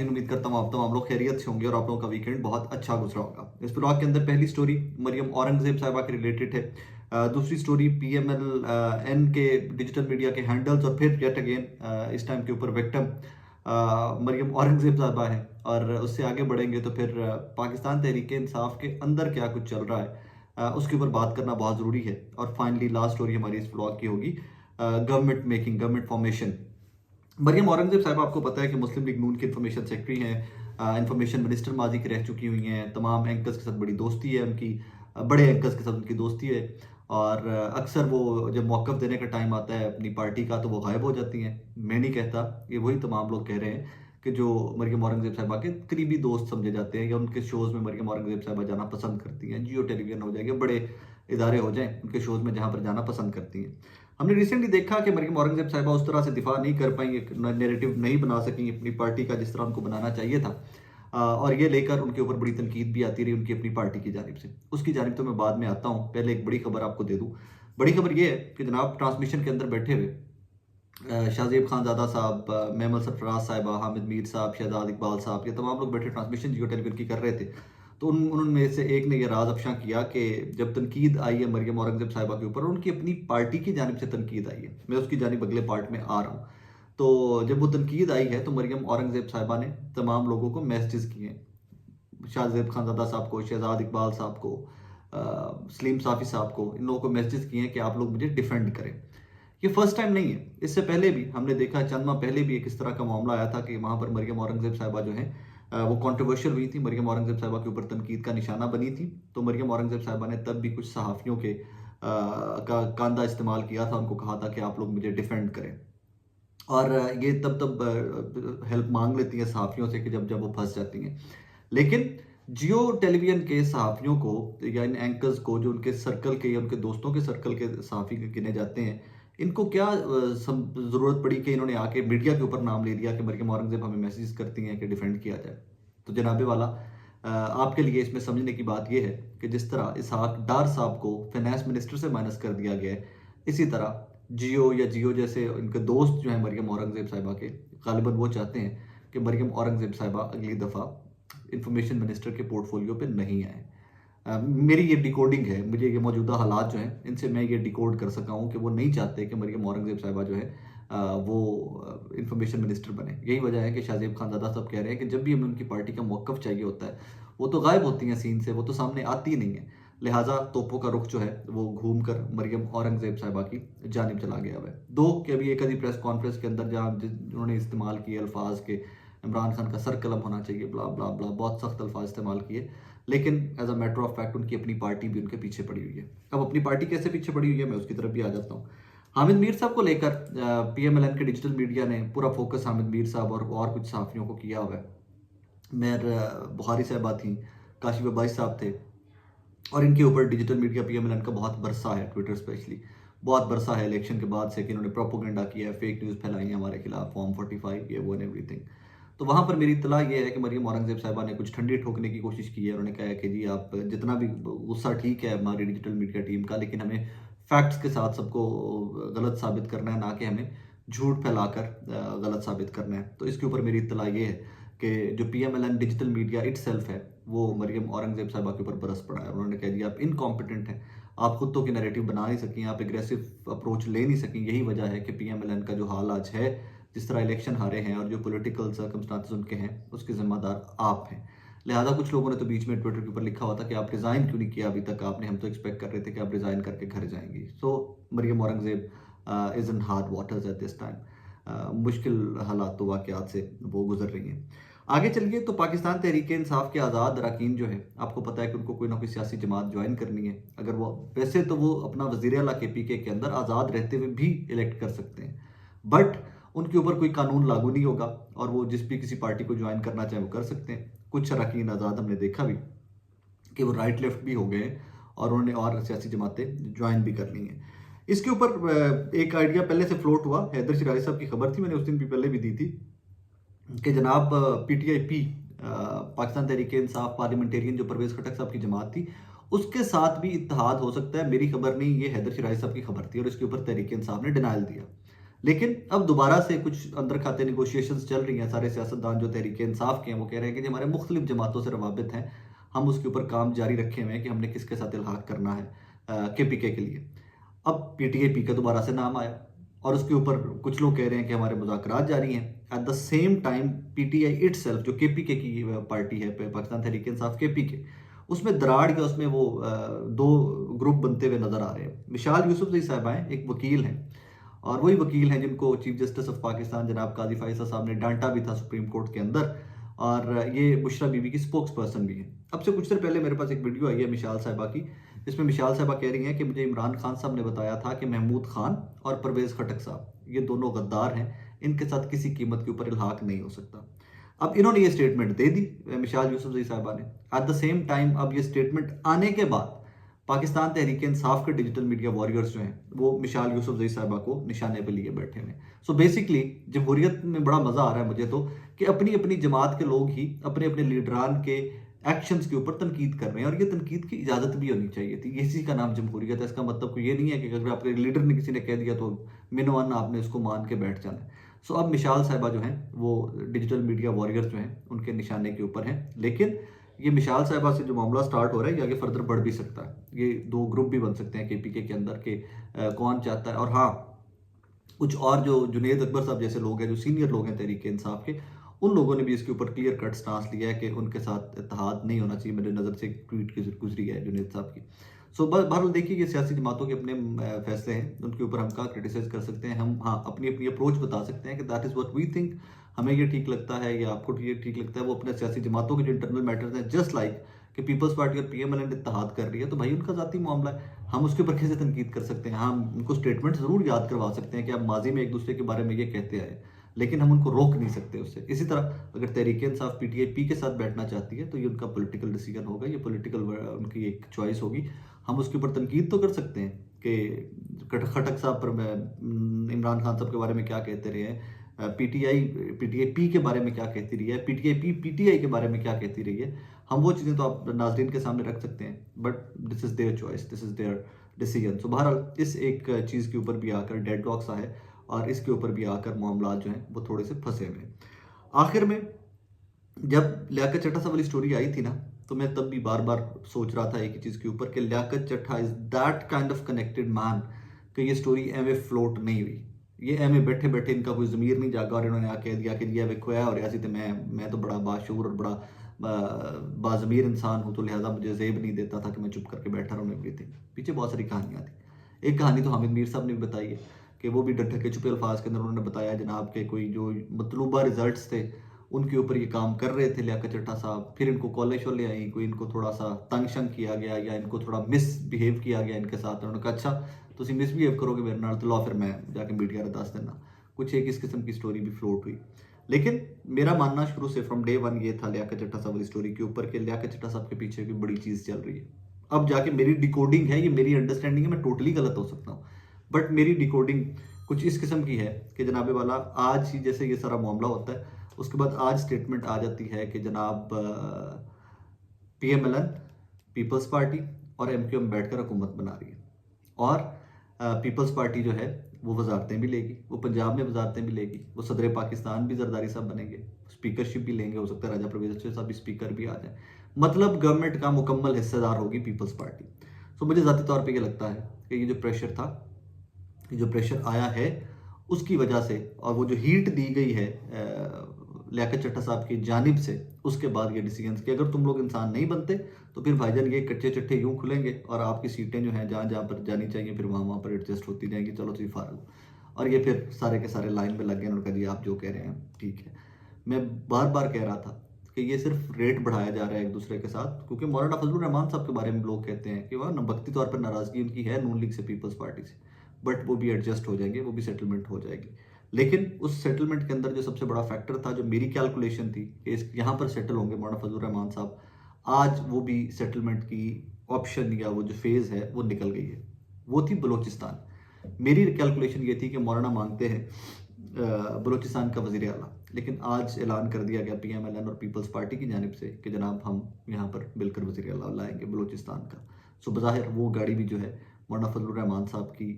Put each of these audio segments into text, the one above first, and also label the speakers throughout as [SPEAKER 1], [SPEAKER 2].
[SPEAKER 1] उम्मीद करता हूँ आप तमाम लोग खैरियत से होंगे और आप लोगों का वीकेंड बहुत अच्छा गुजरा होगा। इस ब्लॉग के अंदर पहली स्टोरी मरियम औरंगजेब साहिबा के रिलेटेड है। दूसरी स्टोरी पीएमएल एन के डिजिटल मीडिया के हैंडल्स और फिर येट अगेन इस टाइम के ऊपर विक्टिम मरियम औरंगजेब साहिबा है। और उससे आगे बढ़ेंगे तो फिर पाकिस्तान तहरीक इंसाफ के अंदर क्या कुछ चल रहा है उसके ऊपर बात करना बहुत ज़रूरी है। और फाइनली लास्ट स्टोरी हमारी इस ब्लॉग की होगी government making, government formation. Maryam Aurangzeb sahab आपको पता है कि मुस्लिम लीग नून की इन्फॉर्मेशन सेक्रेटरी हैं, इन्फॉर्मेशन मिनिस्टर माजी की रह चुकी हुई हैं। तमाम एंकर्स के साथ बड़ी दोस्ती है उनकी, बड़े एंकर्स के साथ उनकी दोस्ती है। और अक्सर वो जब मौक़िफ़ देने का टाइम आता है अपनी पार्टी का तो वो गायब हो जाती हैं। मैं नहीं कहता, ये वही तमाम लोग कह रहे हैं कि जो मरियम औरंगजेब साहिबा के करीबी दोस्त समझे जाते हैं या उनके शोज़ में मरियम औरंगजेब साहिबा जाना पसंद करती हैं। जियो टेलीविज़न हो जाएगा, बड़े इदारे हो जाएँ उनके शोज़ में जहाँ पर जाना पसंद करती हैं। हमने रिसेंटली देखा कि मरियम औरंगजेब साहिबा उस तरह से दिफा नहीं कर पाई, एक नैरेटिव नहीं बना सकी अपनी पार्टी का जिस तरह उनको बनाना चाहिए था। और ये लेकर उनके ऊपर बड़ी तनकीद भी आती रही उनकी अपनी पार्टी की जानिब से। उसकी जानिब तो मैं बाद में आता हूँ, पहले एक बड़ी खबर आपको दे दूँ। बड़ी खबर ये है कि जनाब ट्रांसमिशन के अंदर बैठे हुए शाहजेब खानजादा साहब, मेमल सरफराज साहिबा, हामिद मीर साहब, शहजाद इकबाल साहब, ये तमाम लोग बैठे ट्रांसमिशन जियो टेलीविजन की कर रहे थे। तो उनमें से एक ने यह राज अफशा किया कि जब तनकीद आई है मरियम औरंगजेब साहिबा के ऊपर, उनकी अपनी पार्टी की जानिब से तनकीद आई है। मैं उसकी जानिब अगले पार्ट में आ रहा हूँ। तो जब वो तनकीद आई है तो मरियम औरंगजेब साहिबा ने तमाम लोगों को मैसेजेस किए हैं। शाहजेब खानजादा साहब को, शहजाद इकबाल साहब को, सलीम साफ़ी साहब को, इन लोगों को मैसेजेस किए हैं कि आप लोग मुझे डिफेंड करें। ये फर्स्ट टाइम नहीं है, इससे पहले भी हमने देखा, चंद माह पहले भी एक इस तरह का मामला आया था कि वहाँ पर मरियम औरंगजेब साहिबा जो हैं वो कंट्रोवर्शियल हुई थी, मरियम औरंगजेब साहिबा के ऊपर तनकीद का निशाना बनी थी। तो मरियम औरंगजेब साहिबा ने तब भी कुछ सहाफ़ियों के का कांदा इस्तेमाल किया था, उनको कहा था कि आप लोग मुझे डिफेंड करें। और ये तब तब हेल्प मांग लेती हैं सहाफ़ियों से कि जब जब वो फंस जाती हैं। लेकिन जियो टेलीविजन के सहाफ़ियों को या इन एंकर्स को, जो उनके सर्कल के या उनके दोस्तों के सर्कल के सहाफ़ी गिने जाते हैं, इनको क्या ज़रूरत पड़ी कि इन्होंने आके मीडिया के ऊपर नाम ले लिया कि मरियम औरंगज़ेब हमें मैसेज करती हैं कि डिफेंड किया जाए। तो जनाबे वाला, आपके लिए इसमें समझने की बात यह है कि जिस तरह इसहाक डार साहब को फाइनेंस मिनिस्टर से माइनस कर दिया गया है, इसी तरह जियो जैसे इनके दोस्त जो हैं मरियम औरंगज़ेब साहिबा के, ग़ालिबन वो चाहते हैं कि मरियम औरंगज़ेब साहिबा अगली दफ़ा इंफॉर्मेशन मिनिस्टर के पोर्टफोलियो पे नहीं आए। मेरी ये डिकोडिंग है, मुझे ये मौजूदा हालात जो हैं इनसे मैं ये डिकोड कर सका हूँ कि वो नहीं चाहते कि मरियम औरंगज़ेब साहिबा जो है वो इंफॉर्मेशन मिनिस्टर बने। यही वजह है कि शाहजेब खानज़ादा साहब कह रहे हैं कि जब भी हमें उनकी पार्टी का मौक़िफ़ चाहिए होता है, वो तो गायब होती हैं सीन से, वो तो सामने आती ही नहीं है। लिहाजा तोपों का रुख जो है वो घूम कर मरियम औरंगज़ेब साहिबा की जानिब चला गया हुआ है। दो कि अभी एक आधी प्रेस कॉन्फ्रेंस के अंदर जहाँ उन्होंने इस्तेमाल किए अल्फाज के, इमरान खान का सर कलम होना चाहिए, ब्ला ब्ला ब्ला, बहुत सख्त अल्फाज इस्तेमाल किए। लेकिन as a matter of fact उनकी अपनी पार्टी भी उनके पीछे पड़ी हुई है। अब अपनी पार्टी कैसे पीछे पड़ी हुई है, मैं उसकी तरफ भी आ जाता हूँ। हामिद मीर साहब को लेकर पीएमएलएन के डिजिटल मीडिया ने पूरा फोकस हामिद मीर साहब और कुछ सहाफ़ियों को किया हुआ है। बुखारी साहबा थी, काशिफ अब्बासी साहब थे, और इनके ऊपर डिजिटल मीडिया पीएमएलएन का बहुत बरसा है, ट्विटर स्पेशली बहुत बरसा है इलेक्शन के बाद से कि इन्होंने प्रोपोगेंडा किया है, फेक न्यूज़ फैलाई है हमारे खिलाफ, फॉर्म 45 ये वो एंड एवरीथिंग। तो वहाँ पर मेरी इत्तला ये है कि मरियम औरंगज़ेब साहिबा ने कुछ ठंडी ठोकने की कोशिश की है। उन्होंने कहा है कि जी आप जितना भी गुस्सा ठीक है हमारी डिजिटल मीडिया टीम का, लेकिन हमें फैक्ट्स के साथ सबको गलत साबित करना है, ना कि हमें झूठ फैलाकर गलत साबित करना है। तो इसके ऊपर मेरी इत्तला ये है कि जो पीएमएलएन डिजिटल मीडिया इटसेल्फ है वो मरियम औरंगज़ेब साहिबा के ऊपर बरस पड़ा है। उन्होंने कह दिया आप इनकॉम्पिटेंट हैं, आप खुद तो की नैरेटिव बना नहीं सकी, आप एग्रेसिव अप्रोच ले नहीं सकी। यही वजह है कि पीएमएलएन का जो हाल आज है, जिस तरह इलेक्शन हारे हैं और जो पॉलिटिकल सर्कमस्टांसेस उनके हैं, उसके ज़िम्मेदार आप हैं। लिहाजा कुछ लोगों ने तो बीच में ट्विटर के ऊपर लिखा हुआ था कि आप रिज़ाइन क्यों नहीं किया अभी तक आपने, हम तो एक्सपेक्ट कर रहे थे कि आप रिज़ाइन करके घर जाएंगी। So Maryam Aurangzeb is in hard waters at this time. मुश्किल हालात तो वाक़यात से वो गुजर रही हैं। आगे चलिए तो पाकिस्तान तहरीक इंसाफ के आज़ाद अरकान जो है, आपको पता है कि उनको कोई ना कोई सियासी जमात ज्वाइन करनी है। अगर वो वैसे तो वो अपना वज़ीर आला केपीके के अंदर आज़ाद रहते हुए भी इलेक्ट कर सकते हैं, बट उनके ऊपर कोई कानून लागू नहीं होगा और वो जिस भी किसी पार्टी को ज्वाइन करना चाहे वो कर सकते हैं। कुछ अरकान आज़ाद हमने देखा भी कि वो राइट लेफ्ट भी हो गए हैं और उन्होंने और सियासी जमातें ज्वाइन भी कर ली हैं। इसके ऊपर एक आइडिया पहले से फ्लोट हुआ, हैदर शिरारी साहब की खबर थी, मैंने उस दिन भी पहले भी दी थी कि जनाब पीटीआई पाकिस्तान तहरीक इंसाफ पार्लियामेंटेरियन जो परवेज़ खटक साहब की जमात थी, उसके साथ भी इत्तेहाद हो सकता है। मेरी खबर नहीं, ये हैदर शिरारी साहब की खबर थी और इसके ऊपर तहरीक इंसाफ ने डिनायल दिया। लेकिन अब दोबारा से कुछ अंदर खाते निगोशिएशंस चल रही हैं। सारे सियासतदान जो तहरीक इंसाफ के हैं वो कह रहे हैं कि जो हमारे मुख्तलिफ जमातों से रवाबित हैं, हम उसके ऊपर काम जारी रखे हुए हैं कि हमने किसके साथ इल्हाक करना है KPK के लिए। अब PTIP का दोबारा से नाम आया और उसके ऊपर कुछ लोग कह रहे हैं कि हमारे मुज़ाकरात जारी हैं। At the same time PTI itself जो KPK की पार्टी है, पाकिस्तान तहरीक इंसाफ KPK, उसमें दराड़ या उसमें वो दो ग्रुप बनते हुए नजर आ रहे हैं। मिशाल यूसुफजई साहबा हैं, एक वकील हैं और वही वकील हैं जिनको चीफ जस्टिस ऑफ पाकिस्तान जनाब काजी फैसल साहब ने डांटा भी था सुप्रीम कोर्ट के अंदर, और ये बुशरा बीबी की स्पोक्स पर्सन भी हैं। अब से कुछ देर पहले मेरे पास एक वीडियो आई है मिशाल साहबा की, जिसमें मिशाल साहबा कह रही हैं कि मुझे इमरान खान साहब ने बताया था कि महमूद खान और परवेज़ खटक साहब ये दोनों गद्दार हैं, इनके साथ किसी कीमत के ऊपर इल्हाक नहीं हो सकता। अब इन्होंने ये स्टेटमेंट दे दी मिशाल यूसुफजई साहबा ने। एट द सेम टाइम अब ये स्टेटमेंट आने के बाद पाकिस्तान तहरीक इंसाफ के डिजिटल मीडिया वॉरियर्स जो हैं वो मिशाल यूसुफजई साहबा को निशाने पर लिए बैठे हुए हैं। सो बेसिकली जमहूरियत में बड़ा मजा आ रहा है मुझे तो कि अपनी अपनी जमात के लोग ही अपने अपने लीडरान के एक्शंस के ऊपर तनकीद कर रहे हैं, और ये तनकीद की इजाजत भी होनी चाहिए थी। इसी का नाम जमहूरियत है। इसका मतलब कोई ये नहीं है कि अगर आपके लीडर ने किसी ने कह दिया तो मिनोअन आपने उसको मान के बैठ जाना है। सो अब मिशाल साहबा जो हैं वो डिजिटल मीडिया वॉरियर्स जो हैं उनके निशाने के ऊपर हैं। लेकिन ये मिशाल साहबा से जो मामला स्टार्ट हो रहा है ये आगे फर्दर बढ़ भी सकता है। ये दो ग्रुप भी बन सकते हैं KPK के अंदर के कौन चाहता है। और हाँ, कुछ और जो जुनेद अकबर साहब जैसे लोग हैं, जो सीनियर लोग हैं तहरीक इंसाफ के, उन लोगों ने भी इसके ऊपर क्लियर कट स्टांस लिया है कि उनके साथ इत्तेहाद नहीं होना चाहिए। मेरे नज़र से ट्वीट की गुजरी है जुनेद साहब की। सो बहरहाल देखिए, ये सियासी जमातों के अपने फैसले हैं, उनके ऊपर हम क्या क्रिटिसाइज कर सकते हैं। हम हाँ अपनी अपनी अप्रोच बता सकते हैं कि that is what we think, हमें ये ठीक लगता है या आपको ये ठीक लगता है। वो अपने सियासी जमातों के जो इंटरनल मैटर्स हैं, जस्ट लाइक कि पीपल्स पार्टी और PMLN इत्तेहाद कर रही है तो भाई उनका ज़ाती मामला है, हम उसके ऊपर कैसे तनकीद कर सकते हैं। हम उनको स्टेटमेंट ज़रूर याद करवा सकते हैं कि आप माजी में एक दूसरे के बारे में ये कहते आए, लेकिन हम उनको रोक नहीं सकते उससे। इसी तरह अगर तहरीक इंसाफ PTIP के साथ बैठना चाहती है तो ये उनका पॉलिटिकल डिसीजन होगा, ये पॉलिटिकल उनकी एक चॉइस होगी। हम उसके ऊपर तनकीद तो कर सकते हैं कि खटक साहब पर इमरान खान साहब के बारे में क्या कहते रहे हैं, PTIP के बारे में क्या कहती रही है, PTIP PTI के बारे में क्या कहती रही है। हम वो चीज़ें तो आप नाजरीन के सामने रख सकते हैं, but this is there choice, this is there decision. So बहरहाल इस एक चीज़ के ऊपर भी आकर डेडलॉक सा है और इसके ऊपर भी आकर मामला जो हैं वो थोड़े से फंसे हुए हैं। आखिर में जब लियाकत चट्टा साहब वाली स्टोरी आई थी ना, तो मैं तब भी बार बार सोच रहा था एक ही चीज़ के ऊपर कि लियाकत चट्टा is that kind of connected man कि ये स्टोरी एवे फ्लोट नहीं हुई। ये एवे बैठे बैठे इनका कोई ज़मीर नहीं जागा और इन्होंने आके दिया कि ये वे खोया और ऐसी तो मैं तो बड़ा बाशूर और बड़ा बाज़मीर इंसान हूँ, तो लिहाजा मुझे जेब नहीं देता था कि मैं चुप करके बैठा रहूँ एवरीथिंग। पीछे बहुत सारी कहानियाँ थी। एक कहानी तो हामिद मीर साहब ने भी बताई है कि वो भी ढके छुपे अल्फाज के अंदर उन्होंने बताया जनाब के कोई जो मतलूबा रिजल्ट्स थे उनके ऊपर ये काम कर रहे थे लियाकत चट्टा साहब। फिर इनको कॉलेज शोले आई, कोई इनको थोड़ा सा तंग शंग किया गया या इनको थोड़ा मिसबिहेव किया गया इनके साथ। उन्होंने कहा अच्छा तुम मिसबिहेव करोगे मेरे नाल तो लो फिर मैं जाके मीडिया में दस देना। कुछ एक इस किस्म की स्टोरी भी फ्लोट हुई। लेकिन मेरा मानना शुरू से फ्रॉम डे वन ये था लियाकत चट्टा साहब वाली स्टोरी के ऊपर कि लियाकत चट्टा साहब के पीछे भी बड़ी चीज़ चल रही है। अब जाके मेरी डिकोडिंग है, ये मेरी अंडरस्टैंडिंग है, मैं टोटली गलत हो सकता हूँ, बट मेरी डिकोडिंग कुछ इस किस्म की है कि जनाबे वाला आज ही जैसे ये सारा मामला होता है उसके बाद आज स्टेटमेंट आ जाती है कि जनाब PMLN पीपल्स पार्टी और MQM बैठकर हुकूमत बना रही है और पीपल्स पार्टी जो है वो वजारतें भी लेगी, वो पंजाब में वजारतें भी लेगी, वो सदर पाकिस्तान भी जरदारी साहब बनेंगे, स्पीकरशिप भी लेंगे, हो सकता है राजा परवेज साहब भी स्पीकर भी आ जाए। मतलब गवर्नमेंट का मुकम्मल हिस्सेदार होगी पीपल्स पार्टी। सो मुझे ज़ाती तौर पे ये लगता है कि ये जो प्रेशर था, ये जो प्रेशर आया है उसकी वजह से और वो जो हीट दी गई है लियाकत चट्टा साहब की जानिब से, उसके बाद ये डिसीजन कि अगर तुम लोग इंसान नहीं बनते तो फिर भाईजान ये कच्चे चट्टे यूं खुलेंगे और आपकी सीटें जो हैं जहाँ जहाँ पर जानी चाहिए फिर वहाँ पर एडजस्ट होती जाएंगी, चलो तुझे फारूक। और ये फिर सारे के सारे लाइन में लग गए, उन्होंने कहा जी आप जो कह रहे हैं ठीक है। मैं बार बार कह रहा था कि ये सिर्फ रेट बढ़ाया जा रहा है एक दूसरे के साथ, क्योंकि मौलाना फजलुर रहमान साहब के बारे में लोग कहते हैं कि वह नबकती तौर पर नाराज़गी उनकी है नून लीग से, पीपल्स पार्टी से, बट वो भी एडजस्ट हो जाएंगे, वो भी सेटलमेंट हो जाएगी। लेकिन उस सेटलमेंट के अंदर जो सबसे बड़ा फैक्टर था, जो मेरी कैलकुलेशन थी कि इस यहाँ पर सेटल होंगे मौलाना फजलुर रहमान साहब, आज वो भी सेटलमेंट की ऑप्शन या वो जो फेज़ है वो निकल गई है। वो थी बलोचिस्तान। मेरी कैलकुलेशन ये थी कि मौलाना मांगते हैं बलोचिस्तान का वज़ीर आला, लेकिन आज ऐलान कर दिया गया PMLN और पीपल्स पार्टी की जानिब से कि जनाब हम यहाँ पर मिलकर वज़ीर आला लाएंगे बलोचिस्तान का। सो बज़ाहिर वो गाड़ी भी जो है मौलाना फजलुर रहमान साहब की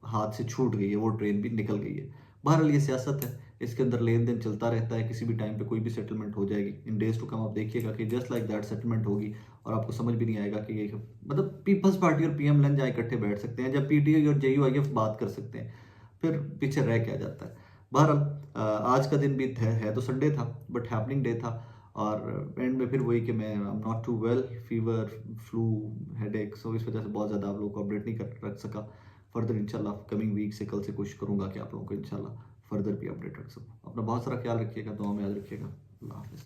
[SPEAKER 1] हाथ से छूट गई है, वो ट्रेन भी निकल गई है। बहरहाल ये सियासत है, इसके अंदर लेन-देन चलता रहता है, किसी भी टाइम पे कोई भी सेटलमेंट हो जाएगी। इन डेज़ टू कम आप देखिएगा कि जस्ट लाइक दैट सेटलमेंट होगी और आपको समझ भी नहीं आएगा कि ये मतलब पीपल्स पार्टी और पीएमएल जहाँ इकट्ठे बैठ सकते हैं, जब पीटीआई और जेयूआईएफ बात कर सकते हैं, फिर पीछे रह क्या जाता है। बहरहाल आज का दिन भी है तो संडे था, बट हैपनिंग डे था और एंड में फिर वही कि मैं I am not too well, fever, flu, headache, so इस वजह से बहुत ज़्यादा आप लोगों को अपडेट नहीं कर रख सका। फर्दर इंशाल्लाह कमिंग वीक से कल से कोशिश करूँगा कि आप लोगों को इंशाल्लाह फर्दर भी अपडेट रख सकूँ। अपना बहुत सारा ख्याल रखिएगा, दुआ में याद रखिएगा। अल्लाह हाफ़िज़।